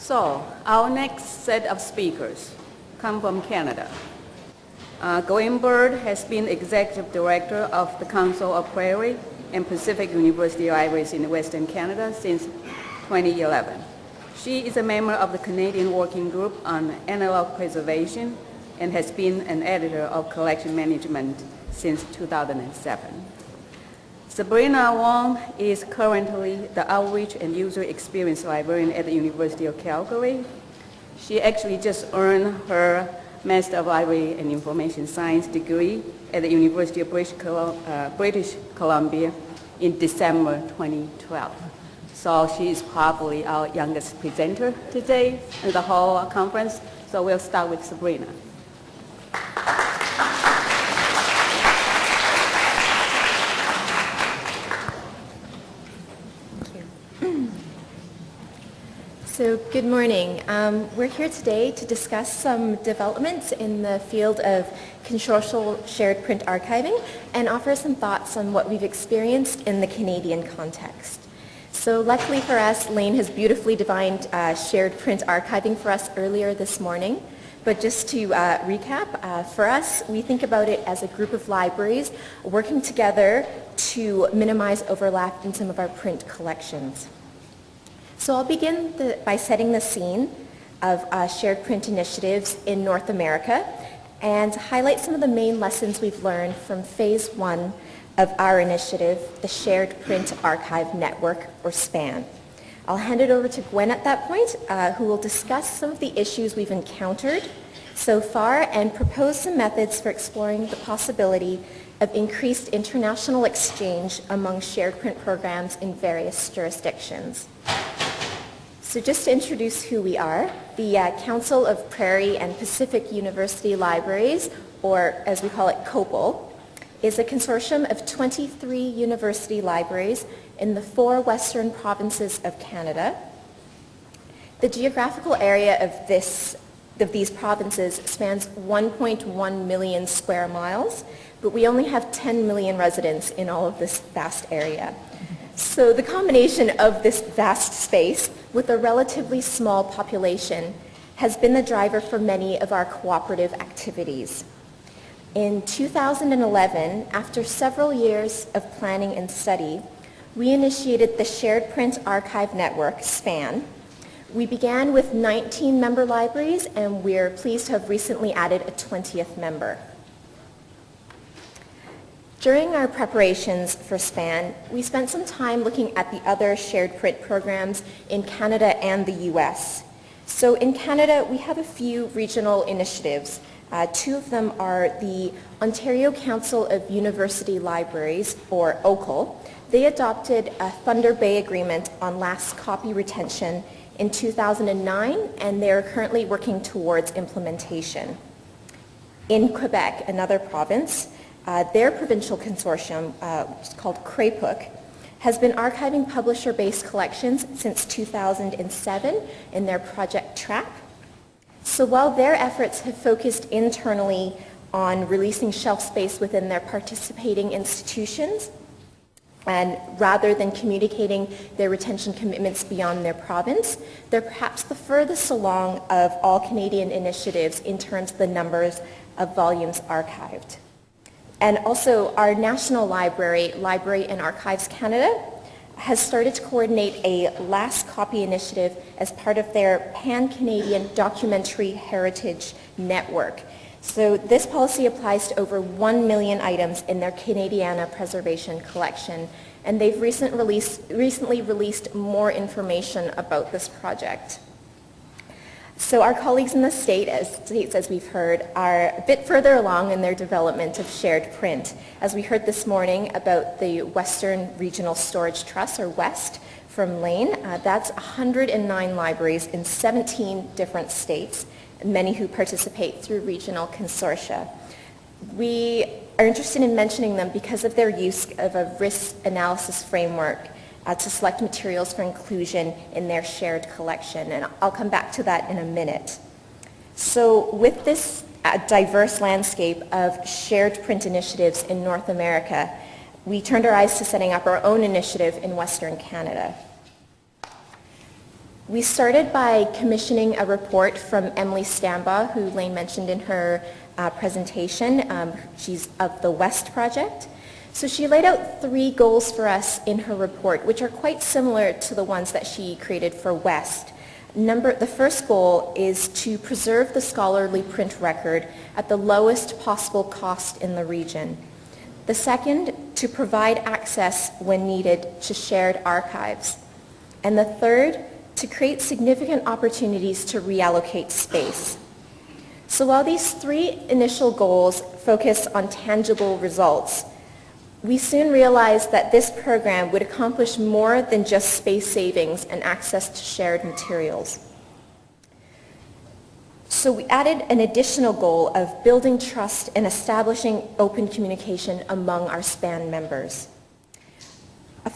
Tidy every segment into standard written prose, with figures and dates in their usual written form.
So, our next set of speakers come from Canada. Gwen has been Executive Director of the Council of Prairie and Pacific University Libraries in Western Canada since 2011. She is a member of the Canadian Working Group on Analog Preservation and has been an editor of Collection Management since 2007. Sabrina WONG is currently the Outreach and User Experience Librarian at the University of Calgary. She actually just earned her Master of Library and Information Science degree at the University of British Columbia in December 2012. So she is probably our youngest presenter today in the whole conference. So we'll start with Sabrina. So good morning. We're here today to discuss some developments in the field of consortial shared print archiving and offer some thoughts on what we've experienced in the Canadian context. So luckily for us, Lane has beautifully defined shared print archiving for us earlier this morning. But just to recap, for us, we think about it as a group of libraries working together to minimize overlap in some of our print collections. So I'll begin by setting the scene of shared print initiatives in North America and highlight some of the main lessons we've learned from phase one of our initiative, the Shared Print Archive Network, or SPAN. I'll hand it over to Gwen at that point, who will discuss some of the issues we've encountered so far and propose some methods for exploring the possibility of increased international exchange among shared print programs in various jurisdictions. So just to introduce who we are, the Council of Prairie and Pacific University Libraries, or as we call it, COPL, is a consortium of 23 university libraries in the 4 western provinces of Canada. The geographical area of these provinces spans 1.1 million square miles, but we only have 10 million residents in all of this vast area. So the combination of this vast space with a relatively small population has been the driver for many of our cooperative activities. In 2011, after several years of planning and study, we initiated the Shared Print Archive Network, SPAN. We began with 19 member libraries, and we're pleased to have recently added a 20th member. During our preparations for SPAN, we spent some time looking at the other shared print programs in Canada and the US. So in Canada, we have a few regional initiatives. 2 of them are the Ontario Council of University Libraries, or OCUL. They adopted a Thunder Bay Agreement on last copy retention in 2009, and they're currently working towards implementation. In Quebec, another province, their provincial consortium, which is called CUHK, has been archiving publisher-based collections since 2007 in their Project TRAP. So while their efforts have focused internally on releasing shelf space within their participating institutions, and rather than communicating their retention commitments beyond their province, they're perhaps the furthest along of all Canadian initiatives in terms of the numbers of volumes archived. And also our national library, Library and Archives Canada, has started to coordinate a last copy initiative as part of their Pan-Canadian Documentary Heritage Network. So this policy applies to over 1 million items in their Canadiana preservation collection, and they've recently released more information about this project. So our colleagues in the states, as we've heard, are a bit further along in their development of shared print. As we heard this morning about the Western Regional Storage Trust, or WEST, from Lane, that's 109 libraries in 17 different states, many who participate through regional consortia. We are interested in mentioning them because of their use of a risk analysis framework to select materials for inclusion in their shared collection, and I'll come back to that in a minute. So with this diverse landscape of shared print initiatives in North America, we turned our eyes to setting up our own initiative in Western Canada. We started by commissioning a report from Emily Stambaugh, who Lane mentioned in her presentation. She's of the West Project. So she laid out 3 goals for us in her report, which are quite similar to the ones that she created for West. The first goal is to preserve the scholarly print record at the lowest possible cost in the region. The second, to provide access when needed to shared archives. And the third, to create significant opportunities to reallocate space. So while these 3 initial goals focus on tangible results, we soon realized that this program would accomplish more than just space savings and access to shared materials. So we added an additional goal of building trust and establishing open communication among our SPAN members.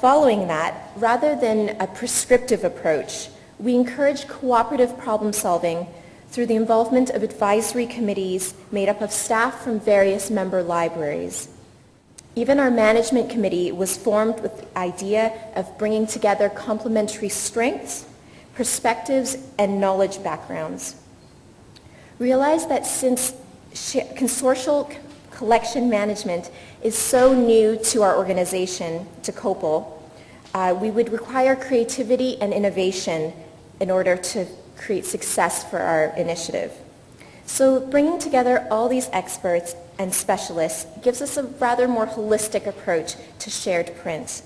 Following that, rather than a prescriptive approach, we encourage cooperative problem solving through the involvement of advisory committees made up of staff from various member libraries. Even our management committee was formed with the idea of bringing together complementary strengths, perspectives, and knowledge backgrounds. Realize that since consortial collection management is so new to our organization, to COPL, we would require creativity and innovation in order to create success for our initiative. So bringing together all these experts and specialists gives us a rather more holistic approach to shared print.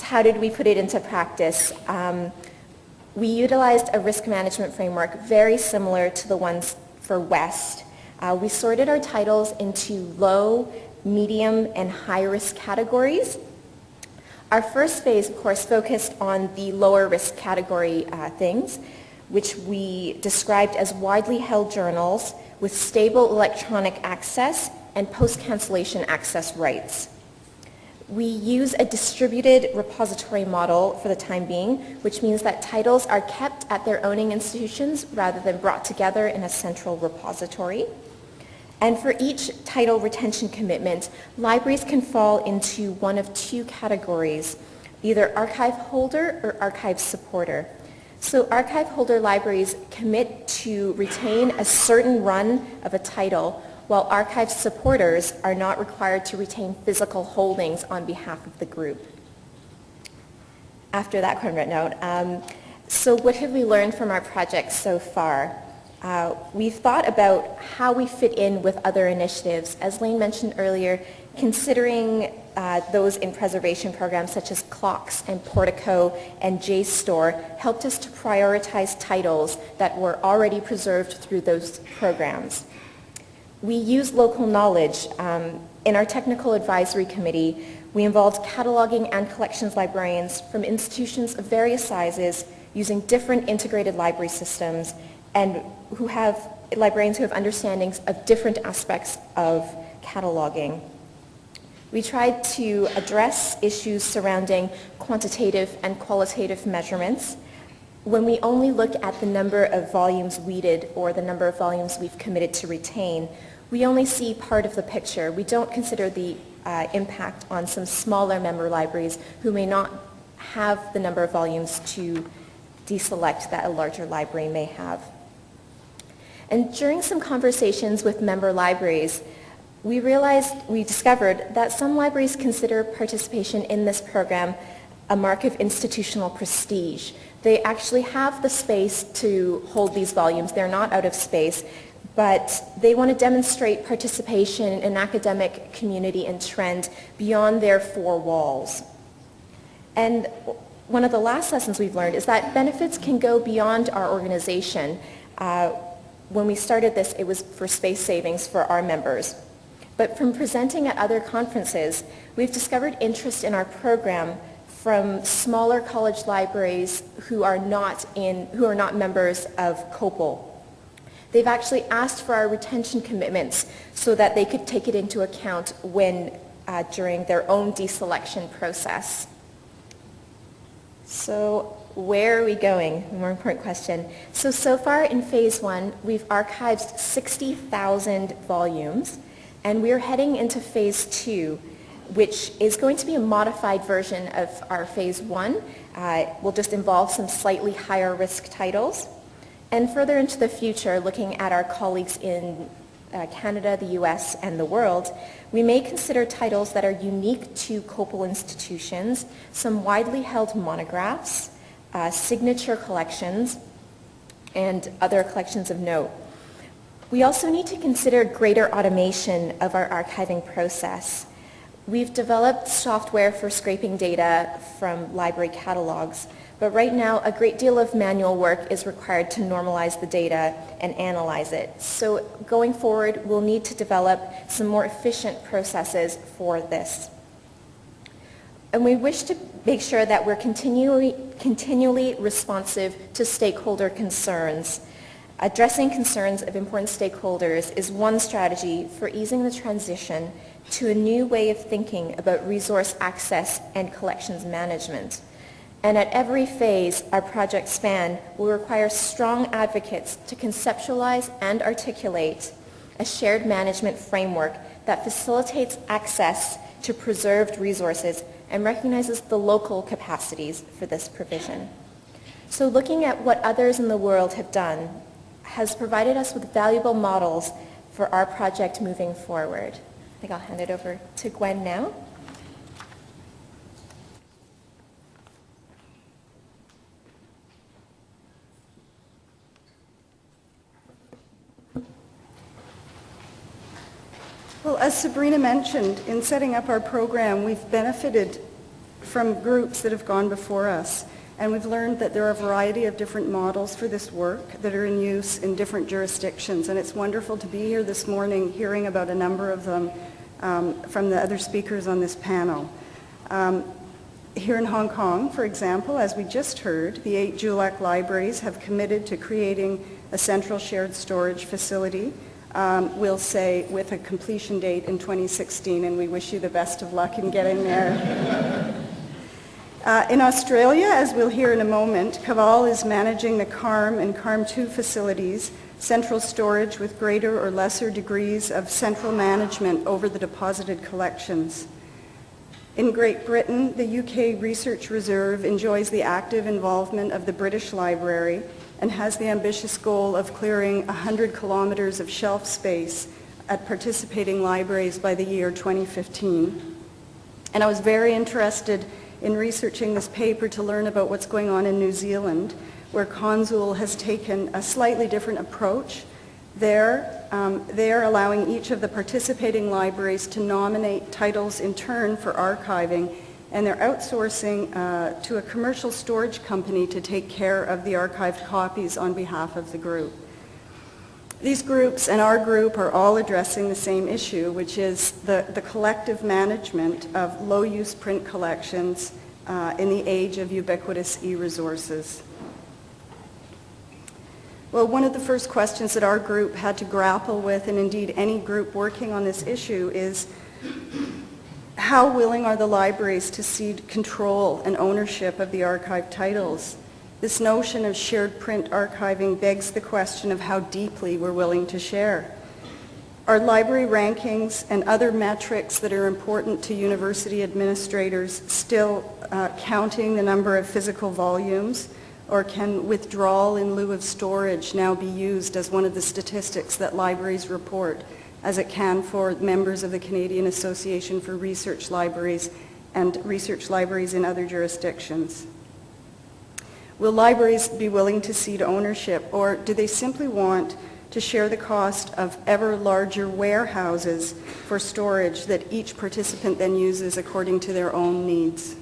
How did we put it into practice? We utilized a risk management framework very similar to the ones for West. We sorted our titles into low, medium, and high-risk categories. Our first phase, of course, focused on the lower risk category things, which we described as widely held journals with stable electronic access and post-cancellation access rights. We use a distributed repository model for the time being, which means that titles are kept at their owning institutions rather than brought together in a central repository. And for each title retention commitment, libraries can fall into one of 2 categories, either archive holder or archive supporter. So archive holder libraries commit to retain a certain run of a title, while archive supporters are not required to retain physical holdings on behalf of the group. After that quick note, so what have we learned from our project so far? We've thought about how we fit in with other initiatives. As Lane mentioned earlier, considering those in preservation programs such as Clocks and Portico and JSTOR helped us to prioritize titles that were already preserved through those programs. We use local knowledge. In our technical advisory committee, we involved cataloging and collections librarians from institutions of various sizes using different integrated library systems and librarians who have understandings of different aspects of cataloging. We tried to address issues surrounding quantitative and qualitative measurements. When we only look at the number of volumes weeded or the number of volumes we've committed to retain, we only see part of the picture. We don't consider the impact on some smaller member libraries who may not have the number of volumes to deselect that a larger library may have. And during some conversations with member libraries, we discovered that some libraries consider participation in this program a mark of institutional prestige. They actually have the space to hold these volumes. They're not out of space, but they want to demonstrate participation in academic community and trend beyond their 4 walls. And one of the last lessons we've learned is that benefits can go beyond our organization. When we started this, it was for space savings for our members. But from presenting at other conferences, we've discovered interest in our program from smaller college libraries who are not members of COPL. They've actually asked for our retention commitments so that they could take it into account during their own deselection process. So where are we going? The more important question. So far in phase 1, we've archived 60,000 volumes, and we're heading into phase 2, which is going to be a modified version of our phase 1. will just involve some slightly higher risk titles. And further into the future, looking at our colleagues in Canada, the US, and the world, we may consider titles that are unique to Copal institutions, some widely held monographs, signature collections, and other collections of note. We also need to consider greater automation of our archiving process. We've developed software for scraping data from library catalogs, but right now a great deal of manual work is required to normalize the data and analyze it. So going forward, we'll need to develop some more efficient processes for this. And we wish to make sure that we're continually responsive to stakeholder concerns. Addressing concerns of important stakeholders is one strategy for easing the transition to a new way of thinking about resource access and collections management. And at every phase, our project span will require strong advocates to conceptualize and articulate a shared management framework that facilitates access to preserved resources and recognizes the local capacities for this provision. So looking at what others in the world have done has provided us with valuable models for our project moving forward. I think I'll hand it over to Gwen now. Well, as Sabrina mentioned, in setting up our program, we've benefited from groups that have gone before us, and we've learned that there are a variety of different models for this work that are in use in different jurisdictions, and it's wonderful to be here this morning hearing about a number of them from the other speakers on this panel. Here in Hong Kong, for example, as we just heard, the 8 JULAC libraries have committed to creating a central shared storage facility, we'll say with a completion date in 2016, and we wish you the best of luck in getting there. In Australia, as we'll hear in a moment, Caval is managing the CARM and CARM2 facilities, central storage with greater or lesser degrees of central management over the deposited collections. In Great Britain, the UK Research Reserve enjoys the active involvement of the British Library and has the ambitious goal of clearing 100 kilometers of shelf space at participating libraries by the year 2015. And I was very interested in researching this paper to learn about what's going on in New Zealand, where Consortial has taken a slightly different approach. They're allowing each of the participating libraries to nominate titles in turn for archiving, and they're outsourcing to a commercial storage company to take care of the archived copies on behalf of the group. These groups and our group are all addressing the same issue, which is the collective management of low-use print collections in the age of ubiquitous e-resources. Well, one of the first questions that our group had to grapple with, and indeed any group working on this issue, is how willing are the libraries to cede control and ownership of the archived titles? This notion of shared print archiving begs the question of how deeply we're willing to share. Are library rankings and other metrics that are important to university administrators still counting the number of physical volumes, or can withdrawal in lieu of storage now be used as one of the statistics that libraries report, as it can for members of the Canadian Association for Research Libraries and research libraries in other jurisdictions? Will libraries be willing to cede ownership, or do they simply want to share the cost of ever larger warehouses for storage that each participant then uses according to their own needs?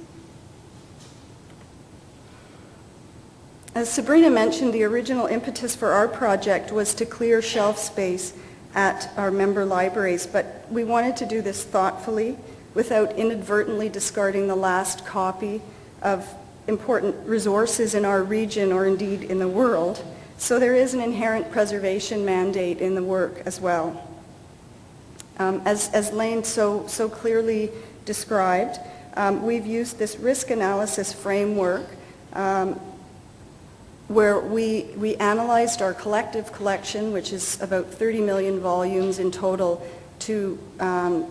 As Sabrina mentioned, the original impetus for our project was to clear shelf space at our member libraries, but we wanted to do this thoughtfully without inadvertently discarding the last copy of important resources in our region or indeed in the world. So there is an inherent preservation mandate in the work as well. As Lane so clearly described, we've used this risk analysis framework where we analyzed our collective collection, which is about 30 million volumes in total, to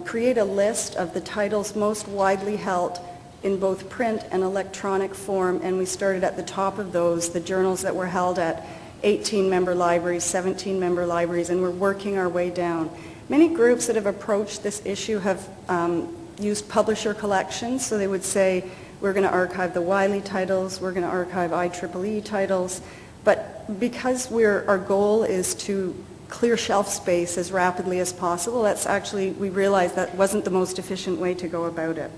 create a list of the titles most widely held in both print and electronic form, and we started at the top of those, the journals that were held at 18-member libraries, 17-member libraries, and we're working our way down. Many groups that have approached this issue have used publisher collections, so they would say, we're going to archive the Wiley titles, we're going to archive IEEE titles, but because our goal is to clear shelf space as rapidly as possible, that's actually, we realized that wasn't the most efficient way to go about it.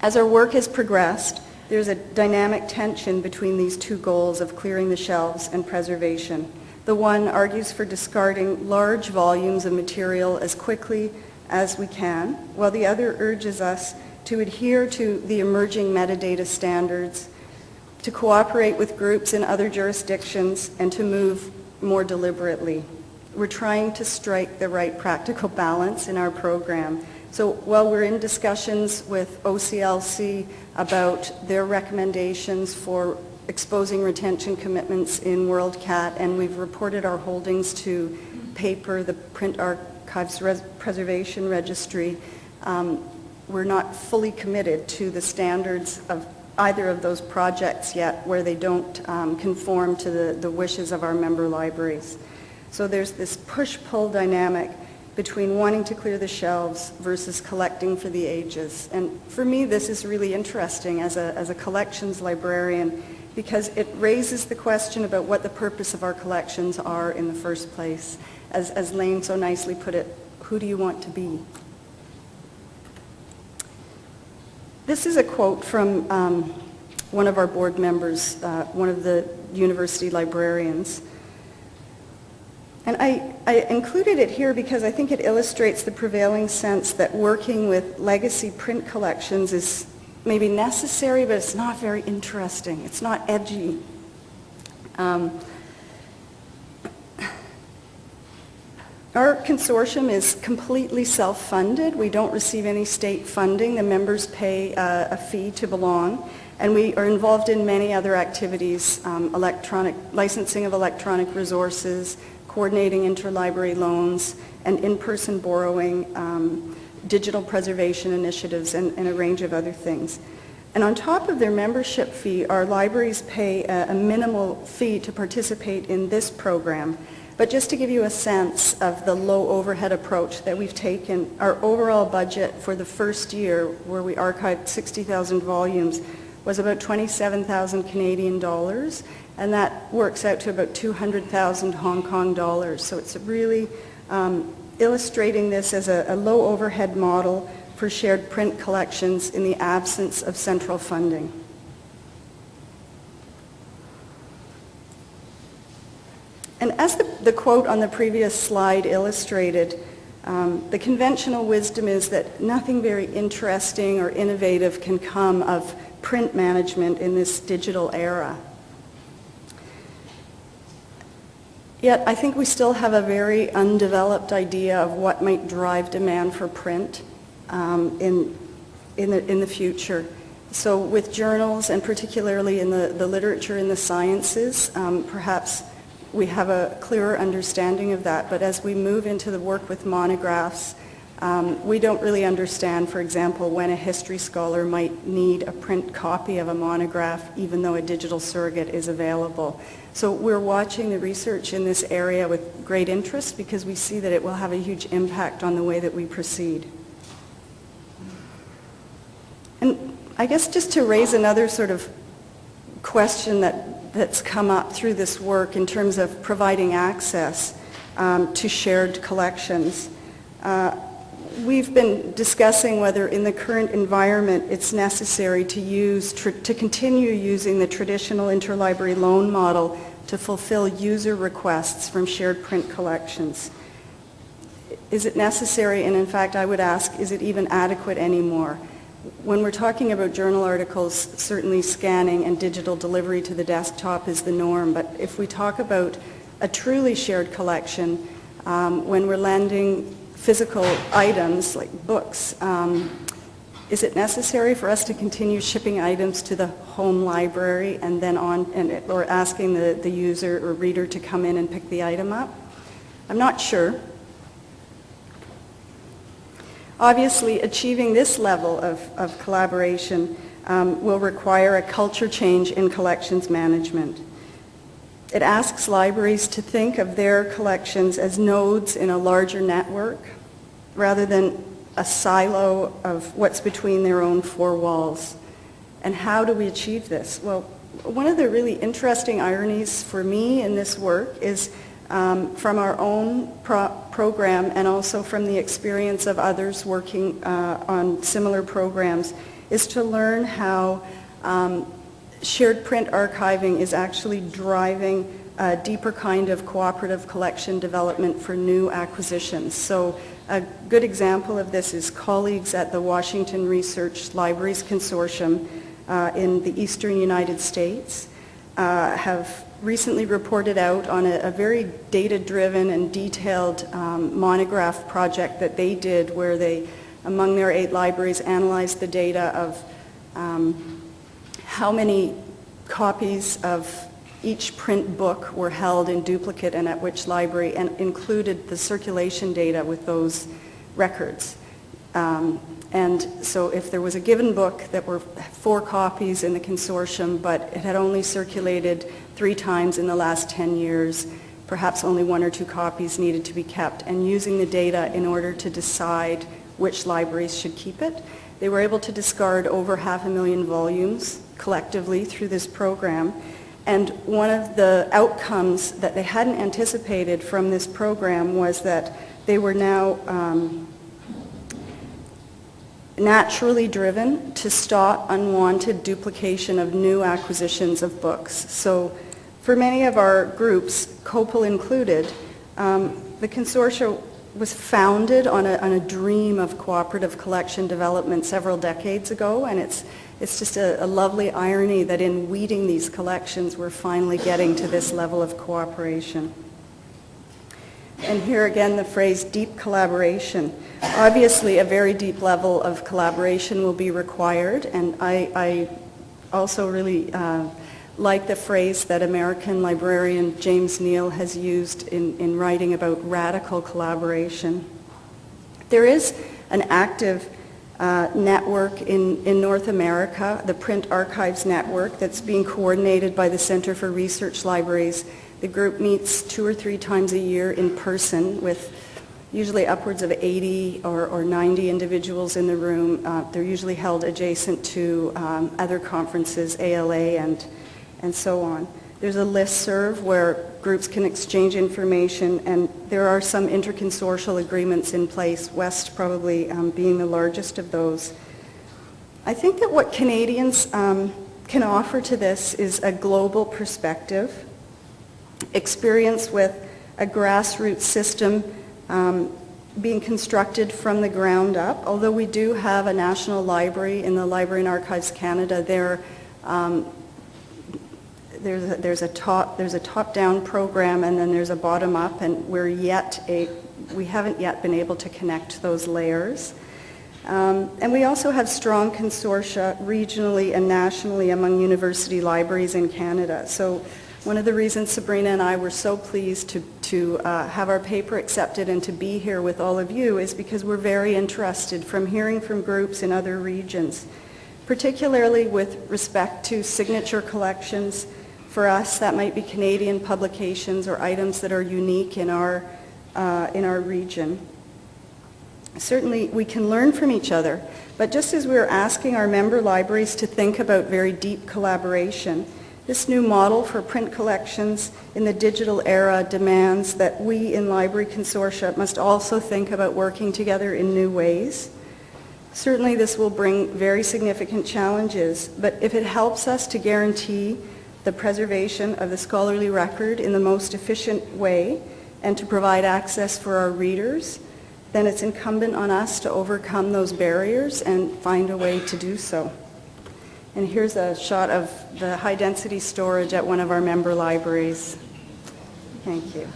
As our work has progressed, there's a dynamic tension between these two goals of clearing the shelves and preservation. The one argues for discarding large volumes of material as quickly as we can, while the other urges us to adhere to the emerging metadata standards, to cooperate with groups in other jurisdictions, and to move more deliberately. We're trying to strike the right practical balance in our program. So while we're in discussions with OCLC about their recommendations for exposing retention commitments in WorldCat, and we've reported our holdings to PAPER, the Print Archives Preservation Registry, we're not fully committed to the standards of either of those projects yet, where they don't conform to the wishes of our member libraries. So there's this push-pull dynamic between wanting to clear the shelves versus collecting for the ages. And for me, this is really interesting as a collections librarian, because it raises the question about what the purpose of our collections are in the first place. As Lane so nicely put it, who do you want to be? This is a quote from one of our board members, one of the university librarians. And I included it here because I think it illustrates the prevailing sense that working with legacy print collections is maybe necessary, but it's not very interesting. It's not edgy. Our consortium is completely self-funded. We don't receive any state funding. The members pay a fee to belong. And we are involved in many other activities, licensing of electronic resources, coordinating interlibrary loans, and in-person borrowing, digital preservation initiatives, and a range of other things. And on top of their membership fee, our libraries pay a minimal fee to participate in this program. But just to give you a sense of the low overhead approach that we've taken, our overall budget for the first year, where we archived 60,000 volumes, was about 27,000 Canadian dollars, and that works out to about 200,000 Hong Kong dollars. So it's really illustrating this as a low overhead model for shared print collections in the absence of central funding. And as the quote on the previous slide illustrated, the conventional wisdom is that nothing very interesting or innovative can come of print management in this digital era. Yet I think we still have a very undeveloped idea of what might drive demand for print in the future. So with journals, and particularly in the literature and the sciences, perhaps we have a clearer understanding of that. But as we move into the work with monographs, we don't really understand, for example, when a history scholar might need a print copy of a monograph, even though a digital surrogate is available. So we're watching the research in this area with great interest, because we see that it will have a huge impact on the way that we proceed. And I guess just to raise another sort of question that's come up through this work in terms of providing access to shared collections. We've been discussing whether in the current environment it's necessary to continue using the traditional interlibrary loan model to fulfill user requests from shared print collections. Is it necessary? And in fact, I would ask, is it even adequate anymore? When we're talking about journal articles, certainly scanning and digital delivery to the desktop is the norm. But if we talk about a truly shared collection, when we're lending physical items like books, is it necessary for us to continue shipping items to the home library and then or asking the user or reader to come in and pick the item up? I'm not sure. Obviously, achieving this level of collaboration will require a culture change in collections management. It asks libraries to think of their collections as nodes in a larger network rather than a silo of what's between their own four walls. And how do we achieve this? Well, one of the really interesting ironies for me in this work is from our own program and also from the experience of others working on similar programs, is to learn how shared print archiving is actually driving a deeper kind of cooperative collection development for new acquisitions. So a good example of this is colleagues at the Washington Research Libraries Consortium in the eastern United States have recently reported out on a very data-driven and detailed monograph project that they did where they, among their 8 libraries, analyzed the data of how many copies of each print book were held in duplicate and at which library, and included the circulation data with those records. And so if there was a given book that were 4 copies in the consortium, but it had only circulated 3 times in the last 10 years, perhaps only 1 or 2 copies needed to be kept, and using the data in order to decide which libraries should keep it. They were able to discard over 500,000 volumes collectively through this program. And one of the outcomes that they hadn't anticipated from this program was that they were now naturally driven to stop unwanted duplication of new acquisitions of books. So for many of our groups, COPL included, the consortium was founded on a dream of cooperative collection development several decades ago, and it's just a lovely irony that in weeding these collections we're finally getting to this level of cooperation. And here again the phrase deep collaboration. Obviously a very deep level of collaboration will be required, and I also really like the phrase that American librarian James Neal has used in writing about radical collaboration. There is an active network in North America, the Print Archives Network, that's being coordinated by the Center for Research Libraries. The group meets 2 or 3 times a year in person with usually upwards of 80 or 90 individuals in the room. They're usually held adjacent to other conferences, ALA and so on. There's a listserv where groups can exchange information, and there are some interconsortial agreements in place, West probably being the largest of those. I think that what Canadians can offer to this is a global perspective, experience with a grassroots system being constructed from the ground up. Although we do have a national library in the Librarian Archives Canada, there's a top-down program, and then there's a bottom-up, and we haven't yet been able to connect those layers. And we also have strong consortia regionally and nationally among university libraries in Canada. So one of the reasons Sabrina and I were so pleased to have our paper accepted and to be here with all of you is because we're very interested from hearing from groups in other regions, particularly with respect to signature collections. For us, that might be Canadian publications or items that are unique in our region. Certainly, we can learn from each other, but just as we're asking our member libraries to think about very deep collaboration, this new model for print collections in the digital era demands that we in library consortia must also think about working together in new ways. Certainly, this will bring very significant challenges, but if it helps us to guarantee the preservation of the scholarly record in the most efficient way and to provide access for our readers, then it's incumbent on us to overcome those barriers and find a way to do so. And here's a shot of the high-density storage at one of our member libraries. Thank you.